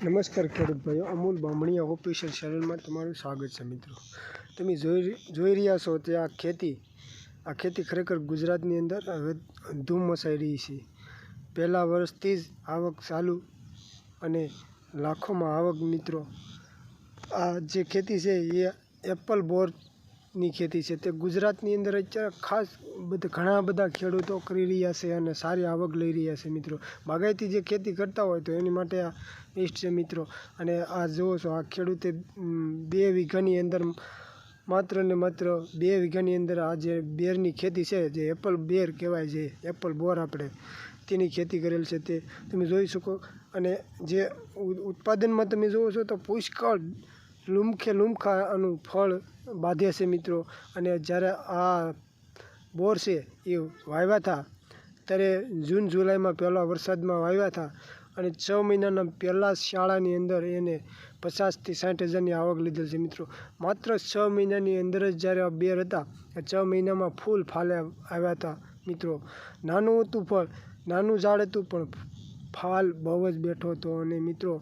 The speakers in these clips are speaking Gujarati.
નમસ્કાર ખેડૂત ભાઈઓ, અમૂલ બામણીયા ઓફિશિયલ ચેનલમાં તમારું સ્વાગત છે. મિત્રો, તમે જોઈ રહ્યા છો તે આ ખેતી ખરેખર ગુજરાતની અંદર હવે ધૂમ મચાઈ રહી છે. પહેલા વર્ષથી જ આવક ચાલુ અને લાખોમાં આવક. મિત્રો, આ જે ખેતી છે એ એપલ બોરની ખેતી છે. તે ગુજરાતની અંદર અત્યારે ખાસ ઘણા બધા ખેડૂતો કરી રહ્યા છે અને સારી આવક લઈ રહ્યા છે. મિત્રો, બાગાયતી જે ખેતી કરતા હોય તો એની માટે આ બેસ્ટ છે. મિત્રો, અને આ જુઓ છો, આ ખેડૂતે 2 વીઘાની અંદર માત્ર ને માત્ર 2 વીઘાની અંદર આ જે બેરની ખેતી છે, જે એપલ બેર કહેવાય છે, એપલ બોર આપણે તેની ખેતી કરેલ છે. તે તમે જોઈ શકો. અને જે ઉત્પાદનમાં તમે જુઓ છો તો પુષ્કળ લુમખા આનું ફળ બાંધે છે. મિત્રો, અને જ્યારે આ બોર છે એ વાવ્યા હતા ત્યારે જૂન જુલાઈમાં પહેલાં વરસાદમાં વાવ્યા હતા અને 6 મહિનાના પહેલાં શાળાની અંદર એને 50,000 થી 60,000ની આવક લીધેલ છે. મિત્રો, માત્ર 6 મહિનાની અંદર જ જ્યારે આ બેર હતા, 6 મહિનામાં ફૂલ ફાલે આવ્યા હતા. મિત્રો, નાનું હતું ફળ, નાનું ઝાડ હતું, પણ ફાલ બહુ જ બેઠો હતો. અને મિત્રો,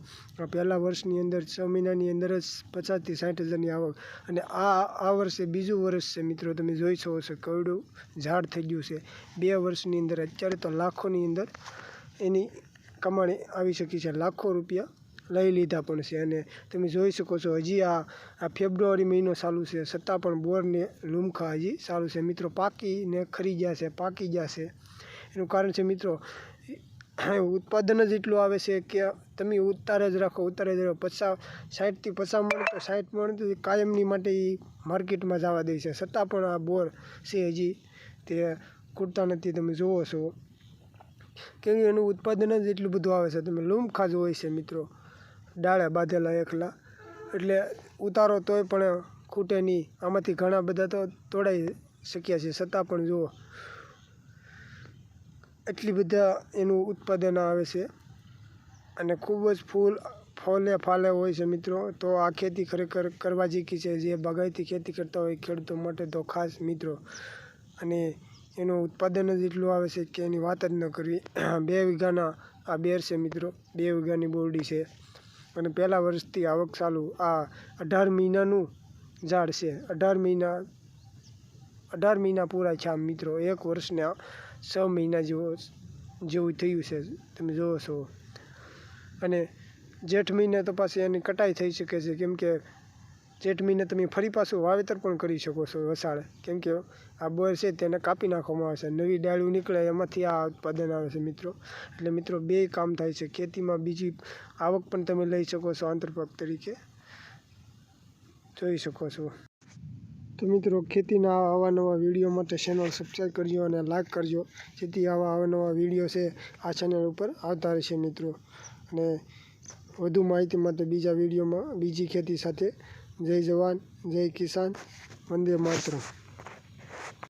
પહેલાં વર્ષની અંદર 6 મહિનાની અંદર જ 50,000 થી 60,000ની આવક. અને આ વર્ષે બીજું વર્ષ છે. મિત્રો, તમે જોઈ શકો છો, કવડું ઝાડ થઈ ગયું છે 2 વર્ષની અંદર. અત્યારે તો લાખોની અંદર એની કમાણી આવી શકી છે, લાખો રૂપિયા લઈ લીધા પણ છે. અને તમે જોઈ શકો છો, હજી આ ફેબ્રુઆરી મહિનો ચાલુ છે, છતાં પણ બોરને લુમખા હજી ચાલુ છે. મિત્રો, પાકીને ખરી ગયા છે. એનું કારણ છે મિત્રો, ઉત્પાદન જ એટલું આવે છે કે તમે ઉતારે જ રાખો. 60 થી 50 મણ તો 60 મણ તો કાયમની માટે એ માર્કેટમાં જવા દે છે. છતાં પણ આ બોર છે હજી તે ખૂટતા નથી. તમે જુઓ છો, કેમ કે એનું ઉત્પાદન જ એટલું બધું આવે છે. તમે લુમખા જ હોય છે. મિત્રો, ડાળે બાંધેલા એકલા, એટલે ઉતારો તોય પણ ખૂટે નહીં. આમાંથી ઘણા બધા તો તોડાઈ શક્યા છે, છતાં પણ જુઓ એટલી બધા એનું ઉત્પાદન આવે છે અને ખૂબ જ ફાલે હોય છે. મિત્રો, તો આ ખેતી ખરેખર કરવા જેવી છે. જે બાગાયતી ખેતી કરતા હોય ખેડૂતો માટે તો ખાસ. મિત્રો, અને એનું ઉત્પાદન જ એટલું આવે છે કે એની વાત જ ન કરવી. 2 વીઘાના આ બેર છે. મિત્રો, 2 વીઘાની બોરડી છે અને પહેલાં વર્ષથી આવક ચાલુ. આ 18 મહિનાનું ઝાડ છે. 18 મહિના પૂરા છે. આમ મિત્રો, 1 વર્ષને 6 મહિના જેવું થયું છે. તમે જુઓ છો. અને જેઠ મહિને તો પાછી એની કટાઈ થઈ શકે છે, કેમ કે જેઠ મહિને તમે ફરી પાછું વાવેતર પણ કરી શકો છો વસાળે, કેમ કે આ બોર છે તેને કાપી નાખવામાં આવે છે, નવી ડાળીઓ નીકળે એમાંથી આ ઉત્પાદન આવે છે. મિત્રો, એટલે મિત્રો, 2 કામ થાય છે ખેતીમાં. બીજી આવક પણ તમે લઈ શકો છો, આંતરપાક તરીકે જોઈ શકો છો. તો મિત્રો, ખેતીના આવા નવા વિડીયો માટે ચેનલ સબસ્ક્રાઈબ કરજો અને લાઈક કરજો, જેથી આવા નવા વિડીયો છે આ ચેનલ ઉપર આવતા રહેશે. મિત્રો, અને વધુ માહિતી માટે બીજા વિડીયોમાં બીજી ખેતી સાથે. જય જવાન, જય કિસાન, વંદે માતરમ.